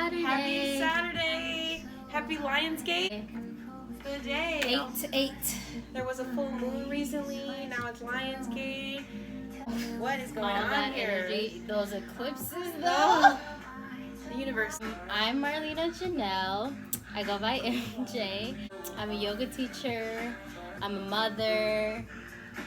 Saturday. Happy Saturday. Happy Lionsgate. Good day. 8 to 8. There was a full moon recently. Now it's Lionsgate. What is going All on that here? energy. Those eclipses, though. Oh, the universe. I'm Marlena Janelle. I go by MJ. I'm a yoga teacher. I'm a mother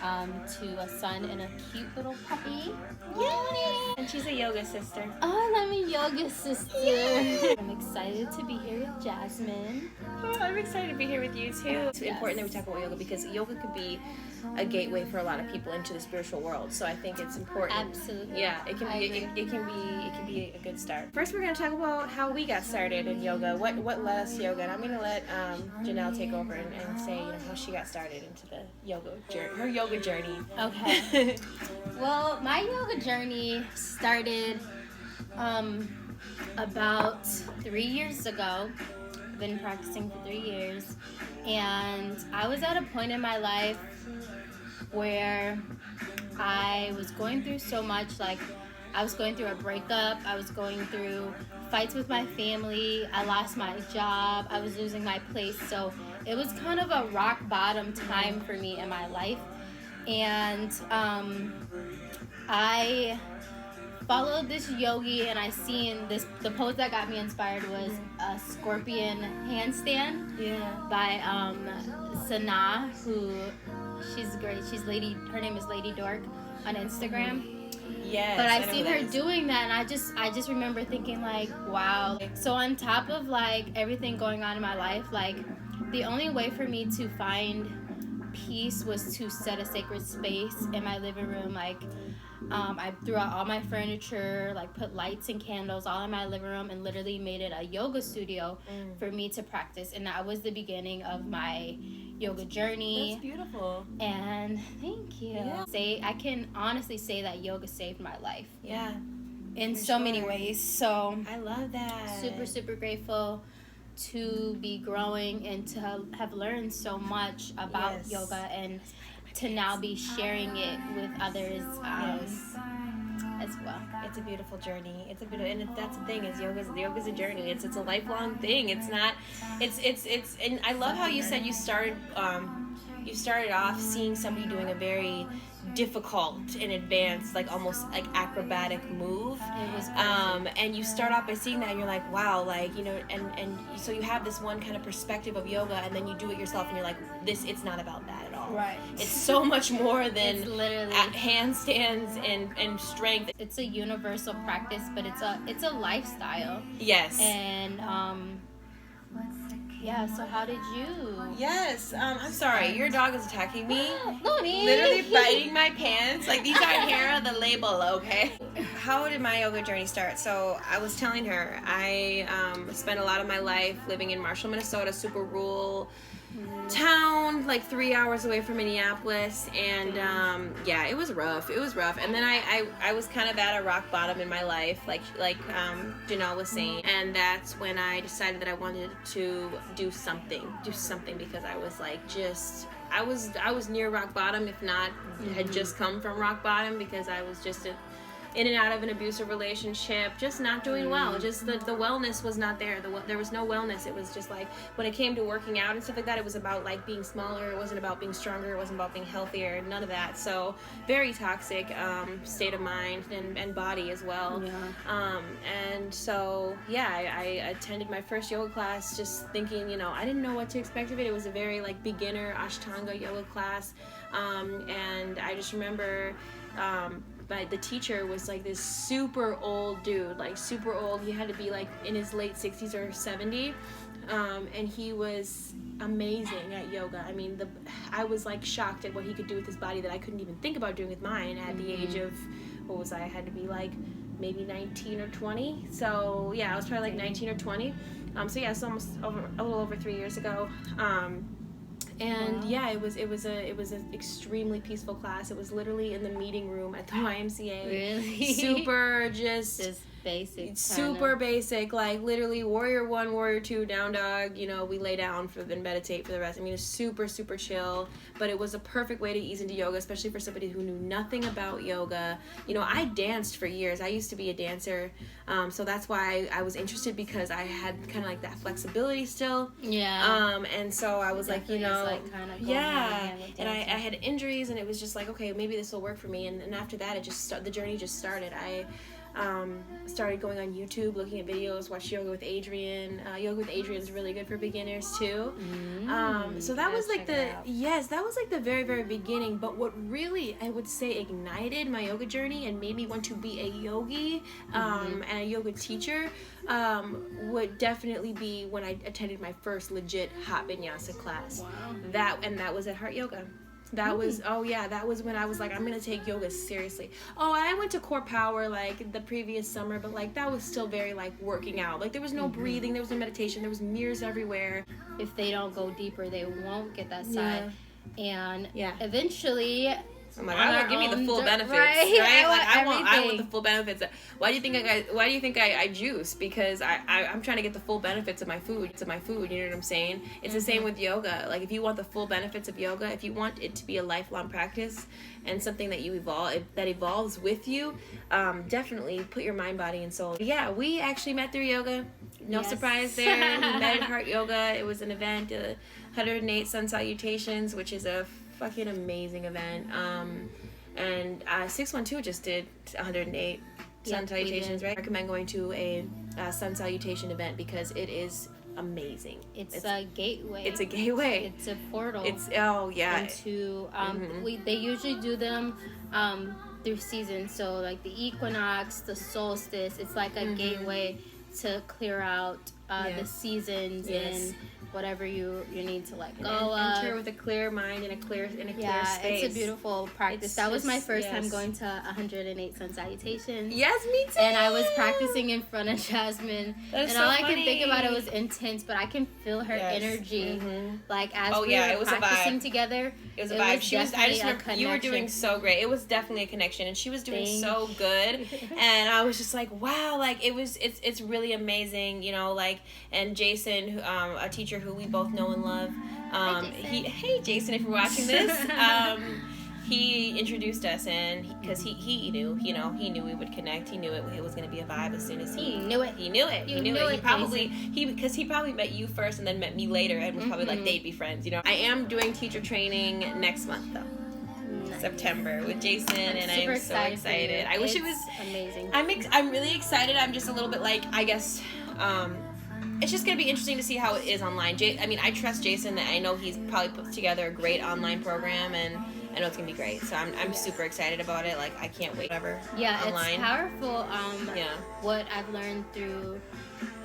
to a son and a cute little puppy. Yay! And she's a yoga sister. Oh, I'm a yoga sister. Yay! I'm excited to be here with Jasmine. Oh, I'm excited to be here with you too. It's important that we talk about yoga because yoga could be a gateway for a lot of people into the spiritual world. So I think it's important. Absolutely. Yeah, it can be a good start. First, we're going to talk about how we got started in yoga. What led us to yoga, and I'm going to let Janelle take over and say how she got started into the yoga journey, her yoga journey. Okay. Well, my yoga journey started about 3 years ago. I've been practicing for 3 years, and I was at a point in my life where I was going through so much. Like, I was going through a breakup, I was going through fights with my family, I lost my job, I was losing my place, so it was kind of a rock bottom time for me in my life. And I followed this yogi, and I seen this. The pose that got me inspired was a scorpion handstand by Sana, who she's great. Her name is Lady Dork on Instagram. Yes. But I seen her doing that, and I just remember thinking, like, wow. So on top of like everything going on in my life, like the only way for me to find peace was to set a sacred space in my living room. Like I threw out all my furniture, like put lights and candles all in my living room, and literally made it a yoga studio for me to practice. And that was the beginning of my yoga journey. That's beautiful. And thank you. Yeah. I can honestly say that yoga saved my life. Yeah. In so many ways. So I love that. super, super grateful to be growing and to have learned so much about yoga, and to now be sharing it with others as well. It's a beautiful journey. And that's the thing, is yoga's a journey. It's a lifelong thing. It's not. It's and I love how you said you started off seeing somebody doing a very difficult and advanced, like almost like acrobatic move. It was and you start off by seeing that, and you're like, wow, like, and so you have this one kind of perspective of yoga, and then you do it yourself, and you're like, it's not about that at all. Right. It's so much more than it's literally handstands and strength. It's a universal practice, but it's a lifestyle. Yes. And yeah, so how did you? Yes, I'm sorry, your dog is attacking me. Looney. Literally biting my pants. Like, these are hair of the label, okay? How did my yoga journey start? So I was telling her, I spent a lot of my life living in Marshall, Minnesota, super rural town, like 3 hours away from Minneapolis, and yeah, it was rough. And then I was kind of at a rock bottom in my life, like Janelle was saying, and that's when I decided that I wanted to do something because I was like, I was near rock bottom, if not had just come from rock bottom, because I was just in and out of an abusive relationship, just not doing well. Just the wellness was not there. There was no wellness. It was just like, when it came to working out and stuff like that, it was about like being smaller. It wasn't about being stronger. It wasn't about being healthier. None of that. So very toxic state of mind and body as well. Yeah. And so yeah, I attended my first yoga class just thinking, I didn't know what to expect of it. It was a very like beginner Ashtanga yoga class, and I just remember. But the teacher was like this super old dude, like super old. He had to be like in his late 60s or 70, and he was amazing at yoga. I mean, I was like shocked at what he could do with his body that I couldn't even think about doing with mine at the age of, what was I had to be like maybe 19 or 20. So yeah, I was probably like 19 or 20. So yeah, it's almost a little over 3 years ago. And yeah, it was an extremely peaceful class. It was literally in the meeting room at the YMCA. Really? Super just basic. Super basic, like literally warrior 1, warrior 2, down dog, you know, we lay down for then meditate for the rest. I mean, it's super chill, but it was a perfect way to ease into yoga, especially for somebody who knew nothing about yoga. You know, I danced for years. I used to be a dancer, so that's why I was interested, because I had kind of like that flexibility still. Yeah. And so I was like, you know, like kind of yeah, and I had injuries, and it was just like, okay, maybe this will work for me. And after that, the journey just started. I started going on YouTube, looking at videos, watched Yoga with Adriene. Yoga with Adriene is really good for beginners too. So that was like that was like the very, very beginning. But what really, I would say, ignited my yoga journey and made me want to be a yogi and a yoga teacher would definitely be when I attended my first legit hot vinyasa class. Wow. That was at Heart Yoga. That was when I was like, I'm gonna take yoga seriously. Oh, and I went to Core Power like the previous summer, but like that was still very like working out. Like there was no breathing, there was no meditation, there was mirrors everywhere. If they don't go deeper, they won't get that side. And Yeah. eventually, I'm like, I want give me the full benefits, right? I want the full benefits. Why do you think I juice? Because I'm trying to get the full benefits of my food. You know what I'm saying? It's the same with yoga. Like if you want the full benefits of yoga, if you want it to be a lifelong practice and something that evolves with you, definitely put your mind, body, and soul. Yeah, we actually met through yoga. No surprise there. We met at Heart Yoga. It was an event, 108 Sun Salutations, which is a fucking amazing event. And 612 just did 108 Sun Salutations, right? I recommend going to a Sun Salutation event because it is amazing. It's a gateway. It's a gateway. It's a portal. Into they usually do them through seasons. So like the equinox, the solstice. It's like a gateway to clear out the seasons and whatever you need to let go of. Enter with a clear mind and a clear space. It's a beautiful practice. That was my first time going to 108 Sun Salutations. Yes, me too. And I was practicing in front of Jasmine. That is and so all I funny. could think about it was intense, but I can feel her energy. Like as we it were was practicing together. It was a vibe. I just remember you were doing so great. It was definitely a connection, and she was doing so good. And I was just like, wow, like it's really amazing, you know, like. And Jason, a teacher who we both know and love, hey Jason, if you're watching this, he introduced us, and because he knew, you know, he knew we would connect. He knew it was going to be a vibe as soon as he knew it. He knew it. Because he probably met you first and then met me later, and was probably like they'd be friends. You know, I am doing teacher training next month though. September with Jason, and I'm so excited. I wish it was amazing. I'm really excited. I'm just a little bit like, I guess, it's just gonna be interesting to see how it is online. I trust Jason. I know he's probably put together a great online program, and I know it's gonna be great. So I'm super excited about it. Like I can't wait. Whatever. Yeah, online. It's powerful. What I've learned through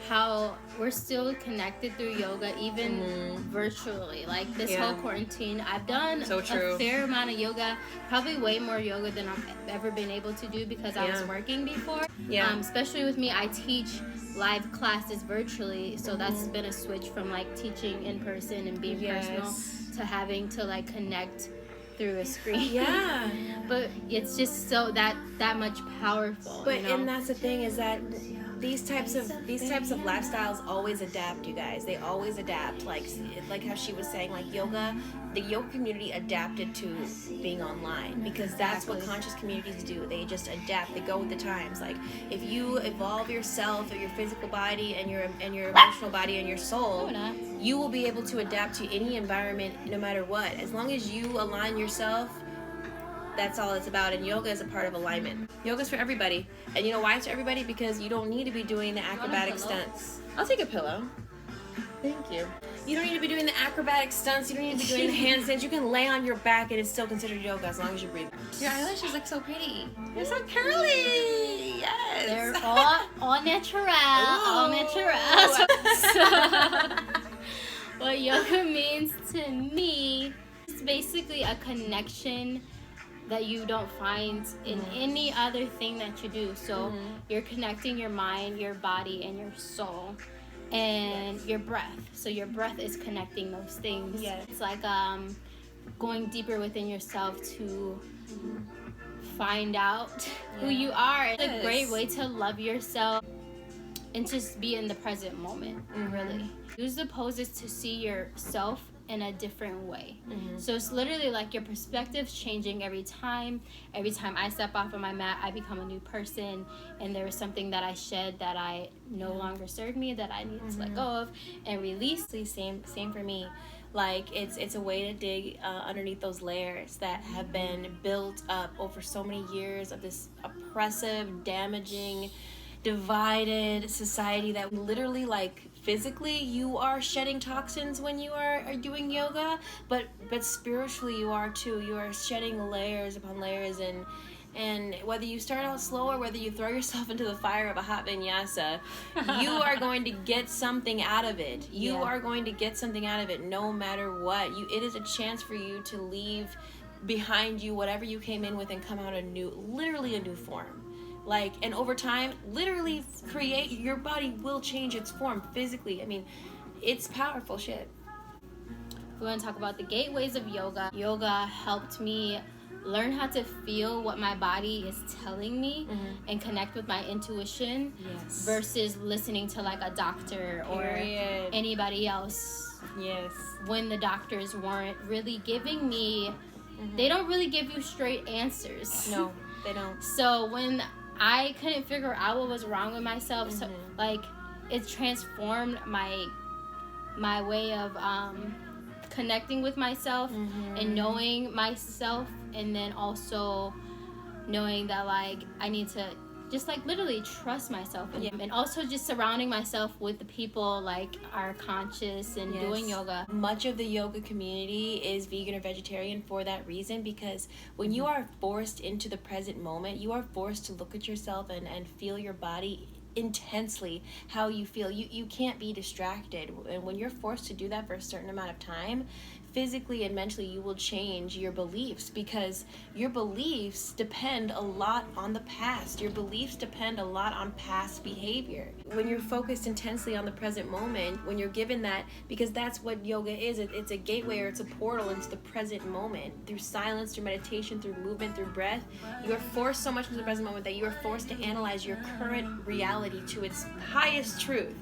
how we're still connected through yoga, even virtually. Like this whole quarantine, I've done a fair amount of yoga, probably way more yoga than I've ever been able to do because I was working before. Yeah. Especially with me, I teach live classes virtually, so that's been a switch from like teaching in person and being personal to having to like connect through a screen. Yeah. But it's just so that much powerful. But and that's the thing is that these types of lifestyles always adapt, you guys. They always adapt. Like how she was saying, like the yoga community adapted to being online because that's what conscious communities do. They just adapt. They go with the times. Like if you evolve yourself or your physical body and your emotional body and your soul, you will be able to adapt to any environment no matter what. As long as you align yourself, that's all it's about. And yoga is a part of alignment. Yoga's for everybody. And you know why it's for everybody? Because you don't need to be doing the acrobatic stunts. I'll take a pillow. Thank you. You don't need to be doing the acrobatic stunts. You don't need to be doing the handstands. You can lay on your back and it's still considered yoga as long as you breathe. Your eyelashes look so pretty. They're so curly. Yes. They're all natural. All natural. So, what yoga means to me is basically a connection that you don't find in any other thing that you do. So you're connecting your mind, your body, and your soul, and your breath. So your breath is connecting those things. It's like going deeper within yourself to find out who you are. It's a great way to love yourself and just be in the present moment, really. Use the poses to see yourself in a different way. So it's literally like your perspective's changing every time. Every time I step off of my mat, I become a new person, and there was something that I shed that I no longer served me, that I needed to let go of and release. Same for me. Like it's a way to dig underneath those layers that have been built up over so many years of this oppressive, damaging, divided society that literally, like, physically you are shedding toxins when you are doing yoga, but spiritually you are too. You are shedding layers upon layers, and whether you start out slow or whether you throw yourself into the fire of a hot vinyasa, you are going to get something out of it. You are going to get something out of it no matter what. It is a chance for you to leave behind you whatever you came in with and come out literally a new form. Like, and over time, literally your body will change its form physically. I mean, it's powerful shit. We want to talk about the gateways of yoga. Yoga helped me learn how to feel what my body is telling me and connect with my intuition versus listening to like a doctor or anybody else. When the doctors weren't really giving me, they don't really give you straight answers. No, they don't. So when I couldn't figure out what was wrong with myself, so like it transformed my way of connecting with myself and knowing myself, and then also knowing that like I need to just like literally trust myself and also just surrounding myself with the people like are conscious and doing yoga. Much of the yoga community is vegan or vegetarian for that reason, because when you are forced into the present moment, you are forced to look at yourself and feel your body intensely, how you feel. You can't be distracted, and when you're forced to do that for a certain amount of time, physically and mentally, you will change your beliefs, because your beliefs depend a lot on the past. Your beliefs depend a lot on past behavior. When you're focused intensely on the present moment, when you're given that, because that's what yoga is, it's a gateway or it's a portal into the present moment. Through silence, through meditation, through movement, through breath, you are forced so much into the present moment that you are forced to analyze your current reality to its highest truth.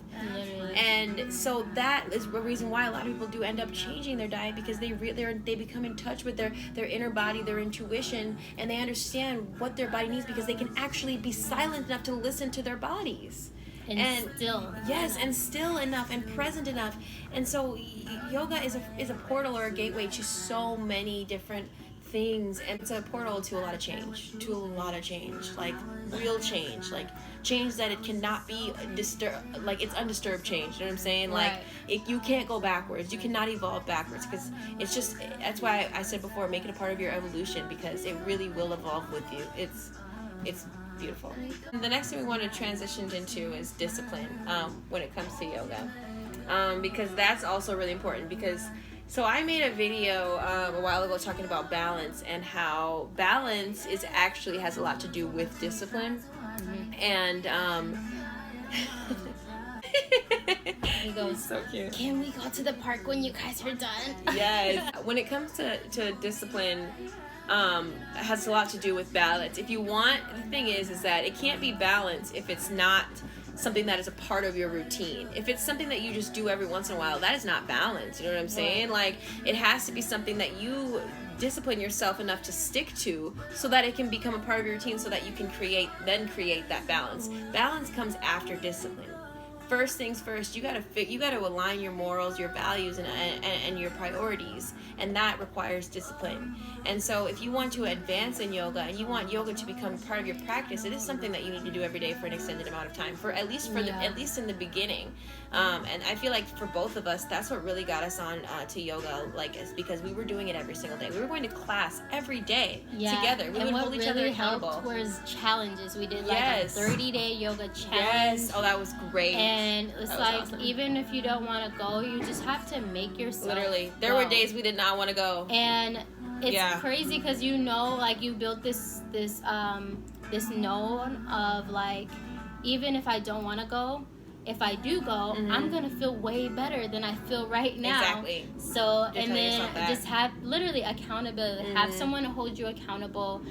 And so that is the reason why a lot of people do end up changing their diet, because they become in touch with their inner body, their intuition, and they understand what their body needs, because they can actually be silent enough to listen to their bodies. And still. Yes, and still enough and present enough. And so yoga is a portal or a gateway to so many different things, and it's a portal to a lot of change, like real change, like change that it cannot be disturbed, like it's undisturbed change, you know what I'm saying? Like you can't go backwards, you cannot evolve backwards, because it's just, that's why I said before, make it a part of your evolution, because it really will evolve with you. It's beautiful. The next thing we want to transition into is discipline when it comes to yoga, because that's also really important. Because so I made a video a while ago talking about balance, and how balance actually has a lot to do with discipline. And he goes, so cute. Can we go to the park when you guys are done? Yes. When it comes to discipline, it has a lot to do with balance. If you want, the thing is that it can't be balance if it's not something that is a part of your routine. If it's something that you just do every once in a while, that is not balance. You know what I'm saying? Like, it has to be something that you discipline yourself enough to stick to, so that it can become a part of your routine, so that you can create that balance. Balance comes after discipline. First things first, you gotta align your morals, your values, and your priorities, and that requires discipline. And so if you want to advance in yoga, and you want yoga to become part of your practice, it is something that you need to do every day for an extended amount of time, at least in the beginning. And I feel like for both of us, that's what really got us on to yoga, like, is because we were doing it every single day. We were going to class every day together. We would hold each other accountable. What really helped was challenges. We did like a 30-day yoga challenge. Yes. Oh, that was great. And it's like, awesome. Even if you don't want to go, you just have to make yourself there were days we did not want to go. And it's crazy, because like you built this known of like, even if I don't want to go, if I do go, I'm gonna feel way better than I feel right now. Exactly. So, and then just have literally accountability. Have someone to hold you accountable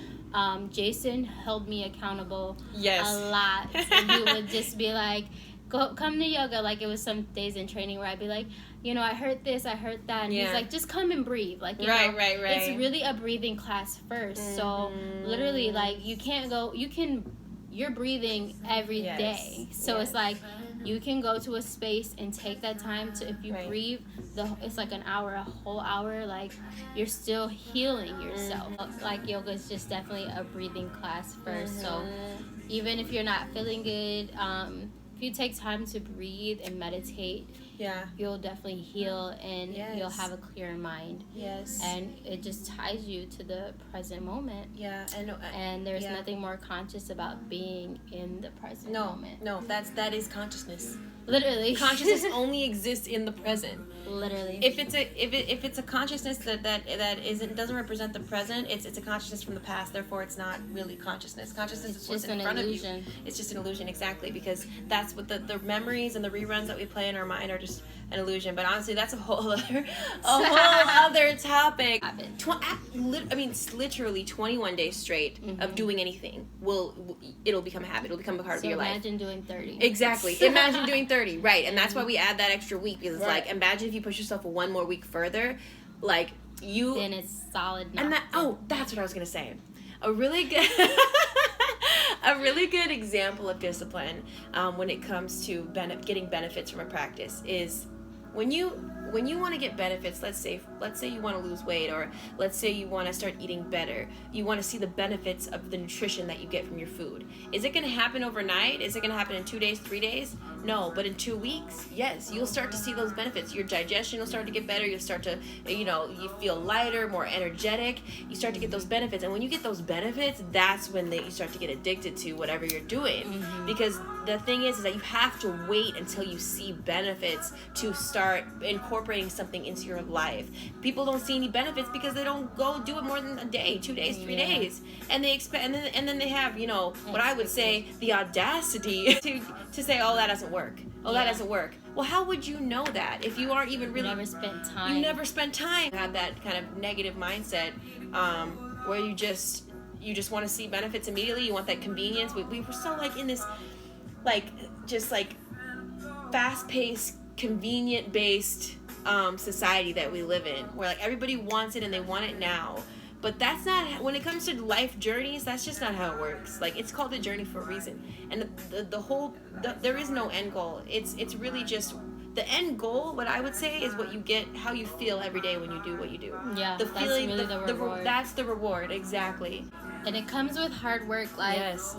Jason held me accountable Yes. a lot. And he would just be like, come to yoga. Like, it was some days in training where I'd be like, you know, I heard this, I heard that. And he's like, just come and breathe. Like, you know, right. it's really a breathing class first. So literally, like, you're breathing every day. So it's like, you can go to a space and take that time to, if you breathe, it's like an hour, a whole hour, like, you're still healing yourself. Like, yoga is just definitely a breathing class first. So even if you're not feeling good, if you take time to breathe and meditate, you'll definitely heal, and you'll have a clearer mind. And it just ties you to the present moment. And there's nothing more conscious about being in the present moment. No, that is consciousness. Literally, consciousness only exists in the present. Literally, if it's a consciousness that doesn't represent the present, it's a consciousness from the past. Therefore, it's not really consciousness. Consciousness is what's in front illusion. Of you. It's just an illusion, exactly, because that's what the memories and the reruns that we play in our mind are just an illusion. But honestly, that's a whole other topic. Literally 21 days straight of doing anything it'll become a habit. It'll become a part of your life. Imagine doing 30. Exactly. Imagine doing 30, right? And that's why we add that extra week, because it's like, imagine if you push yourself one more week further, like then it's solid. And that's what I was gonna say. A really good example of discipline when it comes to getting benefits from a practice is when you want to get benefits. Let's say you want to lose weight, or let's say you want to start eating better. You want to see the benefits of the nutrition that you get from your food. Is it going to happen overnight? Is it going to happen in 2 days, 3 days? No, but in 2 weeks, yes, you'll start to see those benefits. Your digestion will start to get better. You'll start to, you feel lighter, more energetic. You start to get those benefits. And when you get those benefits, that's when you start to get addicted to whatever you're doing. Because the thing is that you have to wait until you see benefits to start incorporating something into your life. People don't see any benefits because they don't go do it more than a day, 2 days, 3 days. And they expect, and then they have, what I would say, the audacity to say, oh, that doesn't work. That doesn't work. Well, how would you know that if you aren't even really... You never spent time. You never spent time. Have that kind of negative mindset where you just want to see benefits immediately. You want that convenience. We were so in this fast-paced, convenient-based society that we live in, where everybody wants it and they want it now. But that's not, when it comes to life journeys, that's just not how it works. It's called a journey for a reason. And there is no end goal. It's really just, the end goal, what I would say, is what you get, how you feel every day when you do what you do. Yeah, the feeling, that's really the reward. That's the reward, exactly. And it comes with hard work.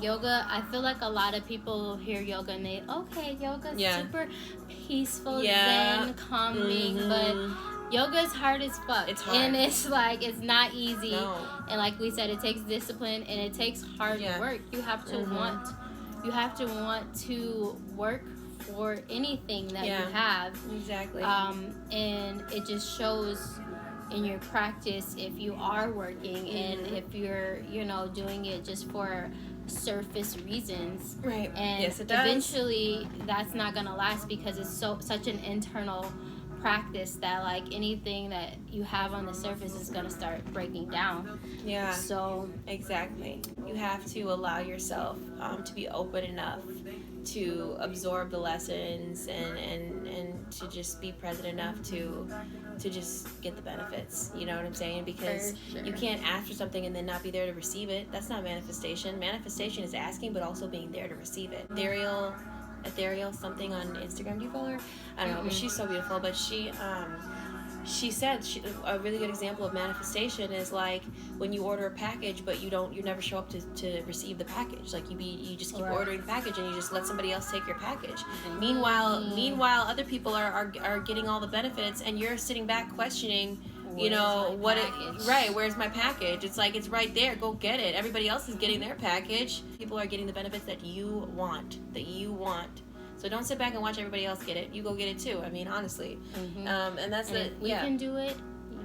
Yoga, I feel like a lot of people hear yoga and yoga's super peaceful, zen, calming, but yoga is hard as fuck. It's hard. And it's not easy. No. And like we said, it takes discipline and it takes hard work. You have to want to work for anything that you have. Exactly. And it just shows in your practice if you are working and if you're, doing it just for surface reasons. Right. And yes, it does. Eventually that's not gonna last, because it's such an internal practice that anything that you have on the surface is going to start breaking down. Yeah. So exactly, you have to allow yourself to be open enough to absorb the lessons and to just be present enough to just get the benefits. You know what I'm saying? Because you can't ask for something and then not be there to receive it. That's not manifestation. Manifestation is asking but also being there to receive it. Ethereal something on Instagram. Do you follow her? I don't know, but she's so beautiful. But she said a really good example of manifestation is when you order a package, but you never show up to receive the package. You just keep ordering the package and you just let somebody else take your package. Meanwhile, other people are getting all the benefits and you're sitting back questioning. Where's my package? It's it's right there, go get it. Everybody else is getting their package. People are getting the benefits that you want. So don't sit back and watch everybody else get it. You go get it too. I mean, honestly. And that's we can do it.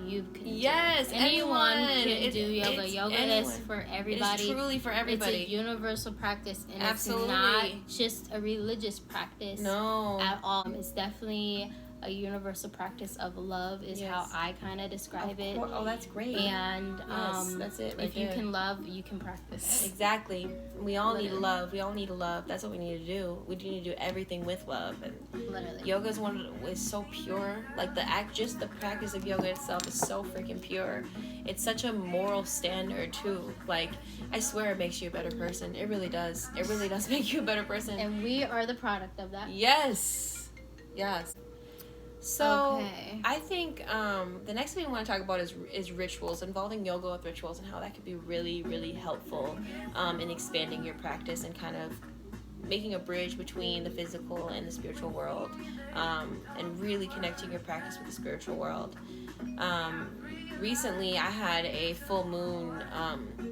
You can yes, anyone can do yoga. Yoga is for everybody. It's truly for everybody. It's a universal practice, and absolutely. It's not just a religious practice. No, at all. It's definitely a universal practice of love is how I kind of describe it. Oh, that's great. And that's it. If you can love, you can practice. Exactly. We all need love. We all need love. That's what we need to do. We need to do everything with love. And Literally. Yoga is so pure. Like just the practice of yoga itself is so freaking pure. It's such a moral standard too. Like, I swear it makes you a better person. It really does. It really does make you a better person. And we are the product of that. Yes. So okay. I think the next thing we want to talk about is rituals, involving yoga with rituals, and how that could be really, really helpful in expanding your practice and kind of making a bridge between the physical and the spiritual world, and really connecting your practice with the spiritual world. Recently, I had a full moon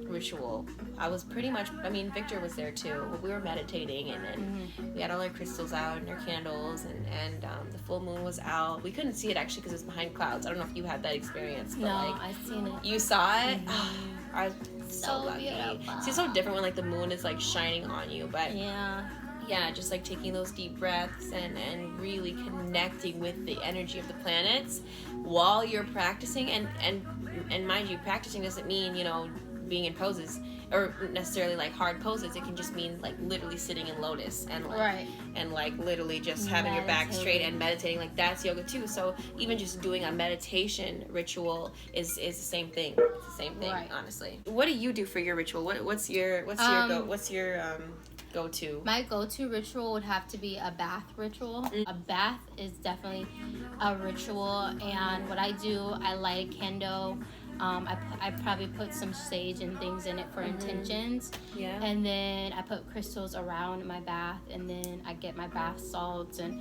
ritual. I was pretty much, Victor was there too. We were meditating, and we had all our crystals out and our candles, and the full moon was out. We couldn't see it actually because it was behind clouds. I don't know if you had that experience. But no, I've seen it. You saw it? I was so lucky. Beautiful. See, it's so different when like the moon is like shining on you, but yeah, just like taking those deep breaths and really connecting with the energy of the planets while you're practicing. And mind you, practicing doesn't mean, being in poses or necessarily like hard poses. It can just mean like literally sitting in lotus and like literally just having your back straight and meditating. Like, that's yoga too. So even just doing a meditation ritual is the same thing. It's the same thing, honestly. What do you do for your ritual? What's your go-to? My go-to ritual would have to be a bath ritual. A bath is definitely a ritual, and what I do, I light a candle. I probably put some sage and things in it for intentions. Yeah. And then I put crystals around my bath, and then I get my bath salts and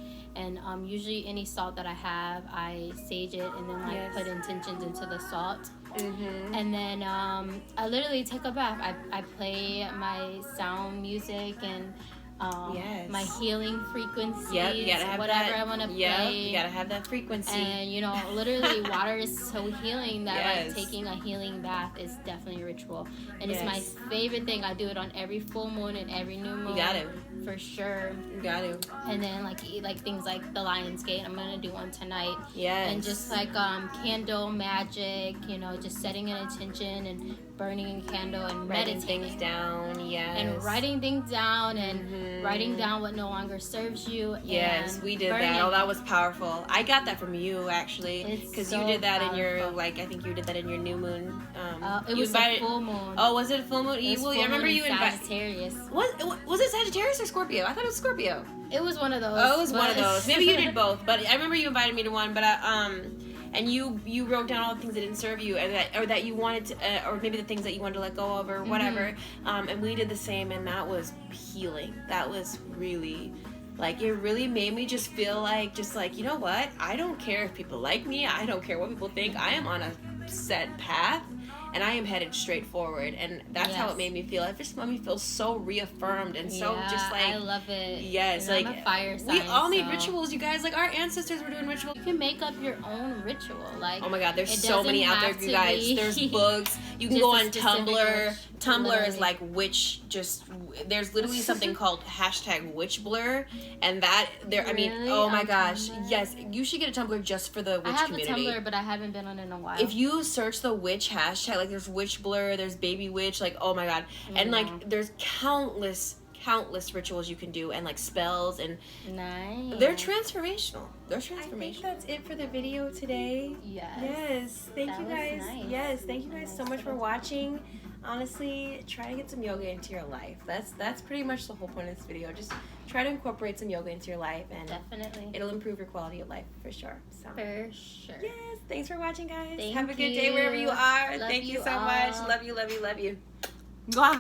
usually any salt that I have, I sage it and then put intentions into the salt. And then I literally take a bath. I play my sound music and my healing frequencies, you gotta have whatever that. I want to play. You gotta have that frequency. And literally water is so healing that like taking a healing bath is definitely a ritual, and it's my favorite thing. I do it on every full moon and every new moon. You got to, for sure. You got to. And then like things like the Lion's Gate. I'm gonna do one tonight. Yes. And just like candle magic, just setting an intention and burning a candle and writing meditating things down. Yes. And writing things down and writing down what no longer serves you. Yes, we did that. Oh, that was powerful. I got that from you actually, because you did that in your I think you did that in your new moon. It was a full moon. Oh, was it a full moon? I remember you invited Sagittarius. Was it Sagittarius or Scorpio? I thought it was Scorpio. It was one of those. Oh, it was one of those. Maybe you did both, but I remember you invited me to one. But and you wrote down all the things that didn't serve you, or that you wanted to, or maybe the things that you wanted to let go of, or whatever. And we did the same, and that was healing. That was really, like, it really made me just feel like, you know what? I don't care if people like me. I don't care what people think. I am on a set path, and I am headed straight forward, and that's how it made me feel. It just made me feel so reaffirmed and so just like, I love it. Yes, I'm a fire sign, we all need rituals, you guys. Like, our ancestors were doing rituals. You can make up your own ritual. Like, oh my God, there's so many out there, you guys. There's books. You can go on Tumblr. Tumblr is like witch. There's literally something called #witchblur, and that there. Really? I mean, oh my gosh, yes. You should get a Tumblr just for the witch community. I have a Tumblr, but I haven't been on it in a while. If you search the witch hashtag, like there's witchblur, there's baby witch, like oh my God, and like there's countless rituals you can do, and like spells, and they're transformational. I think that's it for the video today. Yes. Thank you guys. Nice. Yes, thank you guys so much for watching. Honestly, try to get some yoga into your life. That's pretty much the whole point of this video. Just try to incorporate some yoga into your life, and definitely it'll improve your quality of life for sure. So. For sure. Yes. Thanks for watching, guys. Thank Have a good you. day wherever you are. Love Thank you so all. much. Love you. Love you. Love you. Mwah.